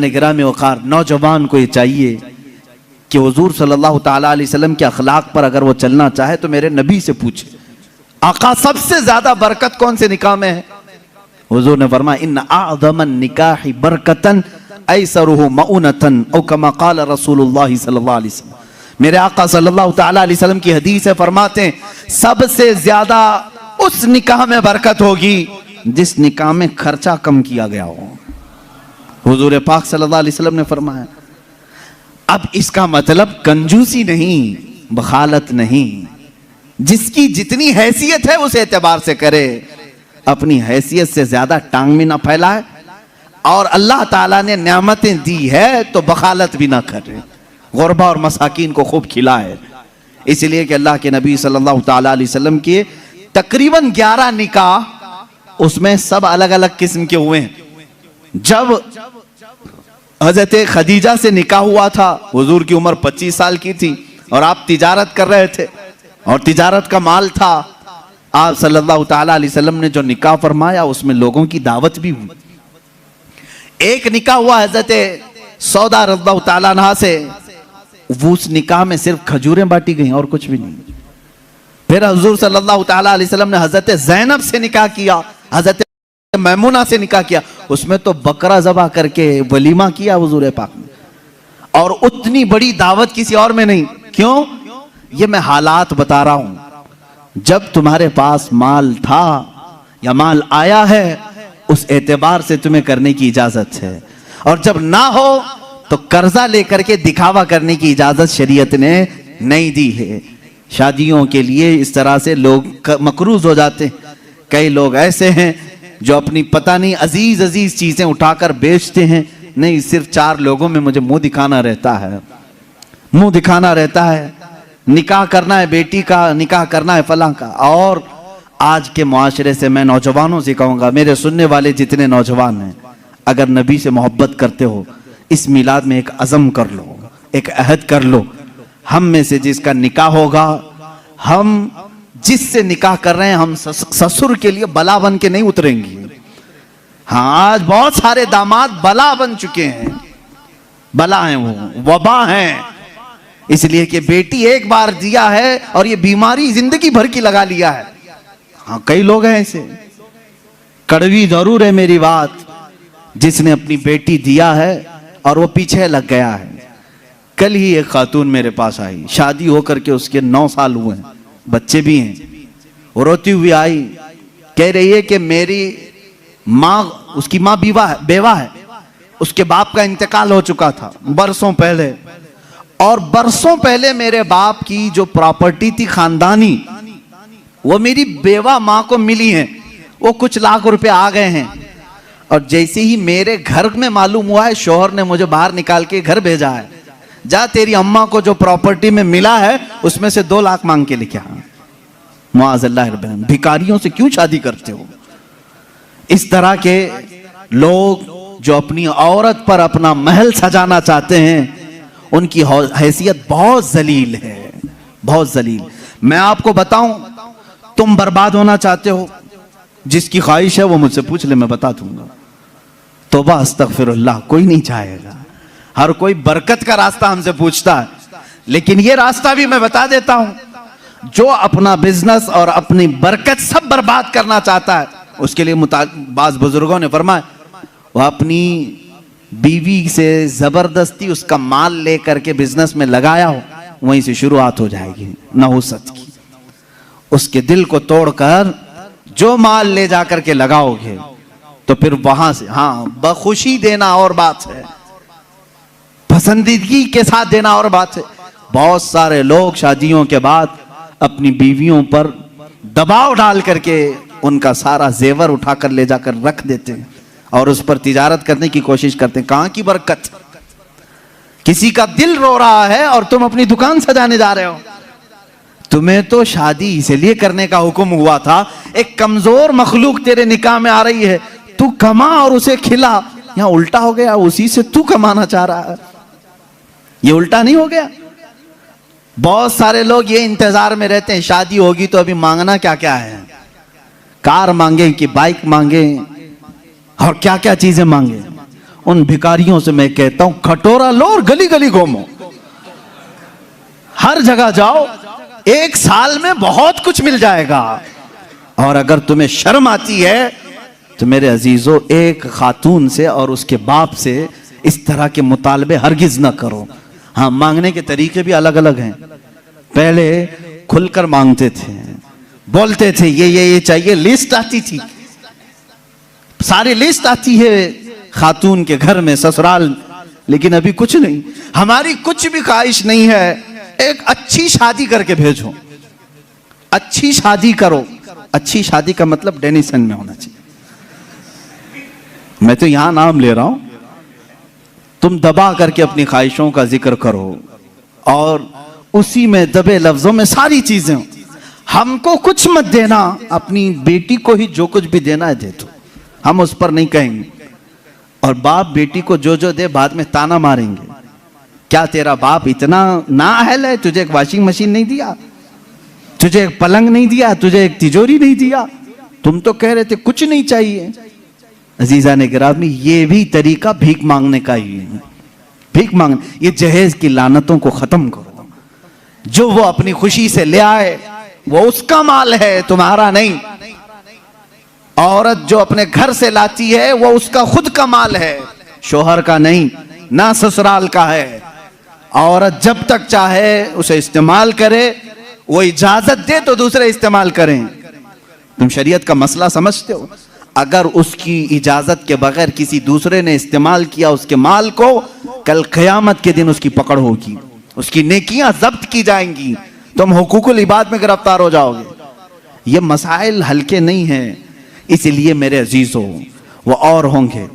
गिरामी वक़ार, नौजवान को ये चाहिए कि हुजूर सल्लल्लाहु ताला अलैहि वसल्लम के अखलाक पर अगर वो चलना चाहे तो मेरे नबी से पूछे, आका सबसे ज्यादा बरकत कौन से निकाह में है? हुजूर ने फरमाया, इन्न अअज़मन निकाहि बरकतन ऐसरुहु मऊनतन औ कमा क़ाल रसूलुल्लाह सल्लल्लाहु अलैहि वसल्लम। मेरे आका सल्लल्लाहु ताला अलैहि वसल्लम की हदीस है, फरमाते हैं सबसे ज्यादा उस निकाह में बरकत होगी जिस निकाह में खर्चा कम किया गया हो। हुजूर पाक सल्लल्लाहु अलैहि वसल्लम ने फरमाया। अब इसका मतलब कंजूसी नहीं, बखालत नहीं, जिसकी जितनी हैसियत है उस एतबार से करे, अपनी हैसियत से ज्यादा टांग भी ना फैलाए, और अल्लाह ताला ने नेमतें दी है तो बखालत भी ना करे, गुरबा और मसाकीन को खूब खिलाए। इसलिए कि अल्लाह के नबी सल्लल्लाहु ताला अलैहि वसल्लम के तकरीबन 11 निकाह, उसमें सब अलग अलग किस्म के हुए हैं। जब हजरत खदीजा से निकाह हुआ था, हुजूर की उम्र 25 साल की थी और आप तिजारत कर रहे थे और तिजारत का माल था। आप सल्लल्लाहु ताला अलैहि वसल्लम ने जो निकाह फरमाया उसमें लोगों की दावत भी हुई। एक निकाह हुआ हजरत सौदा रज़ियल्लाहु ताला अन्हा से, वो उस निकाह में सिर्फ खजूरें बांटी गई और कुछ भी नहीं। फिर हुजूर सल्लल्लाहु ताला अलैहि वसल्लम ने हजरत ज़ैनब से निकाह किया, हजरत मैमुना से निकाह किया, उसमें तो बकरा ज़बह करके वलीमा किया हुजूर पाक ने, और उतनी बड़ी दावत किसी और में नहीं। क्यों? ये मैं हालात बता रहा हूं। जब तुम्हारे पास माल था या माल आया है उस एतबार से तुम्हें करने की इजाजत है, और जब ना हो तो कर्जा लेकर के दिखावा करने की इजाजत शरीयत ने नहीं दी है। शादियों के लिए इस तरह से लोग मकरूज हो जाते हैं। कई लोग ऐसे हैं जो अपनी पता नहीं अजीज अजीज चीजें उठाकर बेचते हैं, नहीं सिर्फ 4 लोगों में मुझे मुंह दिखाना रहता है, मुंह दिखाना रहता है, निकाह करना है बेटी का, निकाह करना है फलां का। और आज के मुआशरे से मैं नौजवानों से कहूंगा, मेरे सुनने वाले जितने नौजवान हैं, अगर नबी से मोहब्बत करते हो इस मिलाद में एक अज़म कर लो, एक अहद कर लो, हम में से जिसका निकाह होगा, हम जिससे निकाह कर रहे हैं, हम ससुर के लिए बला बन के नहीं उतरेंगे। हाँ, आज बहुत सारे दामाद बला बन चुके हैं, बला हैं, वो वबा हैं, इसलिए कि बेटी एक बार दिया है और ये बीमारी जिंदगी भर की लगा लिया है। हाँ, कई लोग हैं ऐसे, कड़वी जरूर है मेरी बात, जिसने अपनी बेटी दिया है और वो पीछे लग गया है। कल ही एक खातून मेरे पास आई, शादी होकर के उसके 9 साल हुए हैं, बच्चे भी हैं। वो रोती हुई आई, कह रही है कि मेरी माँ, उसकी माँ बेवा है, उसके बाप का इंतकाल हो चुका था बरसों पहले, और बरसों पहले मेरे बाप की जो प्रॉपर्टी थी खानदानी, वो मेरी बेवा माँ को मिली है, वो कुछ लाख रुपए आ गए हैं। और जैसे ही मेरे घर में मालूम हुआ है, शौहर ने मुझे बाहर निकाल के घर भेजा है, जा तेरी अम्मा को जो प्रॉपर्टी में मिला है उसमें से 2 लाख मांग के लेके आ। मुआज़ल्लाह, भिखारियों से क्यों शादी करते हो? इस तरह के लोग जो अपनी औरत पर अपना महल सजाना चाहते हैं, उनकी हैसियत बहुत जलील है, बहुत जलील। मैं आपको बताऊं, तुम बर्बाद होना चाहते हो, जिसकी ख्वाहिश है वो मुझसे पूछ ले, मैं बता दूंगा। तौबा अस्तगफिरुल्लाह, कोई नहीं चाहेगा, हर कोई बरकत का रास्ता हमसे पूछता है, लेकिन ये रास्ता भी मैं बता देता हूं। जो अपना बिजनेस और अपनी बरकत सब बर्बाद करना चाहता है, उसके लिए बाज़ बुजुर्गों ने फरमाया, वह अपनी बीवी से जबरदस्ती उसका माल लेकर के बिजनेस में लगाया हो, वहीं से शुरुआत हो जाएगी नहुसत की। उसके दिल को तोड़कर जो माल ले जाकर के लगाओगे तो फिर वहां से, हाँ, बखुशी देना और बात है, पसंदीदगी के साथ देना और बात है। बहुत सारे लोग शादियों के बाद अपनी बीवियों पर दबाव डाल करके उनका सारा जेवर उठाकर ले जाकर रख देते हैं और उस पर तिजारत करने की कोशिश करते हैं। कहां की बरकत? किसी का दिल रो रहा है और तुम अपनी दुकान सजाने जा रहे हो। तुम्हें तो शादी इसलिए करने का हुक्म हुआ था, एक कमजोर मखलूक तेरे निकाह में आ रही है, तू कमा और उसे खिला। यहां उल्टा हो गया, उसी से तू कमाना चाह रहा है। ये उल्टा नहीं हो गया? बहुत सारे लोग ये इंतजार में रहते हैं शादी होगी तो अभी मांगना क्या क्या है, कार मांगे कि बाइक मांगे और क्या क्या चीजें मांगे। उन भिखारियों से मैं कहता हूं कटोरा लो और गली गली घूमो, हर जगह जाओ, 1 साल में बहुत कुछ मिल जाएगा। और अगर तुम्हें शर्म आती है तो मेरे अजीजों, एक खातून से और उसके बाप से इस तरह के मुतालबे हरगिज ना करो। हाँ, मांगने के तरीके भी अलग अलग हैं। पहले खुलकर मांगते थे, बोलते थे ये चाहिए, लिस्ट आती थी, सारी लिस्ट आती है खातून के घर में, ससुराल। लेकिन अभी कुछ नहीं, हमारी कुछ भी ख्वाहिश नहीं है, एक अच्छी शादी करके भेजो, अच्छी शादी करो। अच्छी शादी का मतलब डेनिसन में होना चाहिए। मैं तो यहां नाम ले रहा हूं, तुम दबा करके अपनी ख्वाहिशों का जिक्र करो और उसी में दबे लफ्जों में सारी चीजें। हमको कुछ मत देना, अपनी बेटी को ही जो कुछ भी देना है दे दो, हम उस पर नहीं कहेंगे। और बाप बेटी को जो जो दे बाद में ताना मारेंगे, क्या तेरा बाप इतना नाअहल है, तुझे एक वॉशिंग मशीन नहीं दिया, तुझे एक पलंग नहीं दिया, तुझे एक तिजोरी नहीं दिया, तुम तो कह रहे थे कुछ नहीं चाहिए। अजीजा ने गिरामी, ये भी तरीका भीख मांगने का ही है। भीख मांगने, ये जहेज की लानतों को खत्म करो। जो वो अपनी खुशी से ले आए वो उसका माल है, तुम्हारा नहीं। औरत जो अपने घर से लाती है वो उसका खुद का माल है, शोहर का नहीं, ना ससुराल का है। औरत जब तक चाहे उसे इस्तेमाल करे, वो इजाजत दे तो दूसरे इस्तेमाल करें। तुम शरीयत का मसला समझते हो? अगर उसकी इजाजत के बगैर किसी दूसरे ने इस्तेमाल किया उसके माल को, कल क़यामत के दिन उसकी पकड़ होगी, उसकी नेकियां जब्त की जाएंगी, तुम हुकूकुल इबाद में गिरफ्तार हो जाओगे। ये मसाइल हल्के नहीं हैं। इसलिए मेरे अजीजों, वो और होंगे।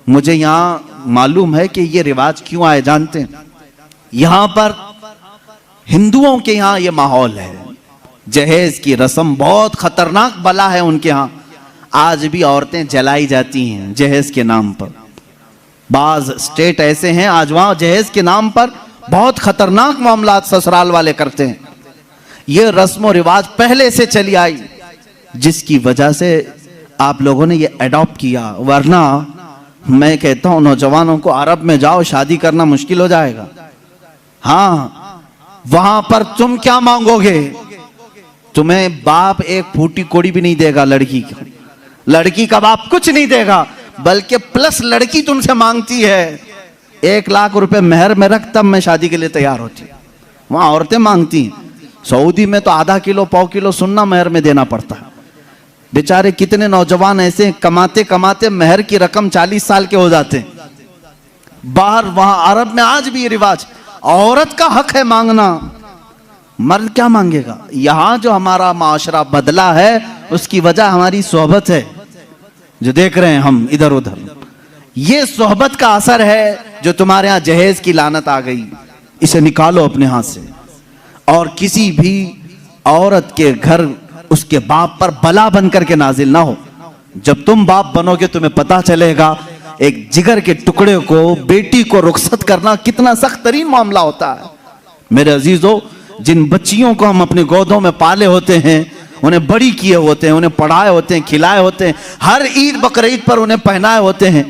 मुझे यहाँ मालूम है कि ये रिवाज क्यों आए जानते हैं? यहाँ पर हिंदुओं के यहाँ ये माहौल है, जहेज की रस्म बहुत खतरनाक बला है उनके यहाँ। आज भी औरतें जलाई जाती हैं जहेज के नाम पर। बाज स्टेट ऐसे हैं आज वहां जहेज के नाम पर बहुत खतरनाक मामलात ससुराल वाले करते हैं। ये रस्म और रिवाज पहले से चली आई, जिसकी वजह से आप लोगों ने ये अडॉप्ट किया। वरना मैं कहता हूं नौजवानों को, अरब में जाओ, शादी करना मुश्किल हो जाएगा। हाँ, वहां पर तुम क्या मांगोगे? तुम्हें बाप एक फूटी कोड़ी भी नहीं देगा लड़की को, लड़की का बाप कुछ नहीं देगा, बल्कि प्लस लड़की तुमसे मांगती है 1 लाख रुपए मेहर में रख, तब मैं शादी के लिए तैयार होती। वहां औरतें मांगती हैं। सऊदी में तो आधा किलो पाव किलो सुन्ना मेहर में देना पड़ता है। बेचारे कितने नौजवान ऐसे कमाते कमाते मेहर की रकम 40 साल के हो जाते हैं। बाहर वहां अरब में आज भी ये रिवाज, औरत का हक है मांगना, मर्द क्या मांगेगा? यहां जो हमारा माशरा बदला है उसकी वजह हमारी सोहबत है, जो देख रहे हैं हम इधर उधर। ये सोहबत का असर है जो तुम्हारे यहां जहेज की लानत आ गई। इसे निकालो अपने हाथ से। और किसी भी औरत के घर उसके बाप पर बला बन करके नाजिल ना हो। जब तुम बाप बनोगे तुम्हें पता चलेगा एक जिगर के टुकड़े को, बेटी को रुखसत करना कितना सख्त तरीन मामला होता है। मेरे अजीजों, जिन बच्चियों को हम अपने गोदों में पाले होते हैं, उन्हें बड़ी किए होते हैं, उन्हें पढ़ाए होते हैं, खिलाए होते हैं, हर ईद बकरीद पर उन्हें पहनाए होते हैं,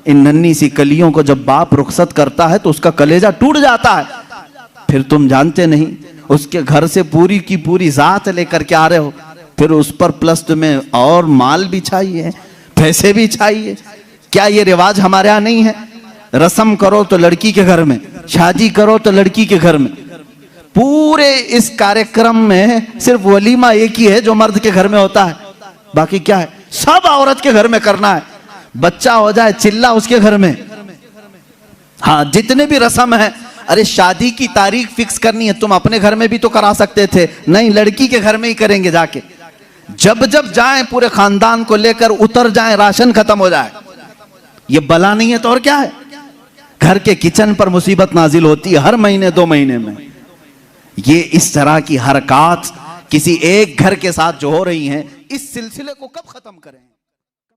इन नन्ही सी कलियों को जब बाप रुखसत करता है तो उसका कलेजा टूट जाता है। फिर तुम जानते नहीं, उसके घर से पूरी की पूरी जात लेकर के आ रहे हो, फिर उस पर प्लस तुम्हें और माल भी चाहिए, पैसे भी चाहिए। क्या ये रिवाज हमारे यहाँ नहीं है? रस्म करो तो लड़की के घर में, शादी करो तो लड़की के घर में। पूरे इस कार्यक्रम में सिर्फ वलीमा एक ही है जो मर्द के घर में होता है, बाकी क्या है? सब औरत के घर में करना है। बच्चा हो जाए चिल्ला उसके घर में। हाँ, जितने भी रस्म है, अरे शादी की तारीख फिक्स करनी है, तुम अपने घर में भी तो करा सकते थे, नहीं लड़की के घर में ही करेंगे जाके। जब जब जाएं पूरे खानदान को लेकर उतर जाएं, राशन खत्म हो जाए। ये बला नहीं है तो और क्या है? घर के किचन पर मुसीबत नाजिल होती है हर महीने 2 महीने में। ये इस तरह की हरकत किसी एक घर के साथ जो हो रही हैं, इस सिलसिले को कब खत्म करें?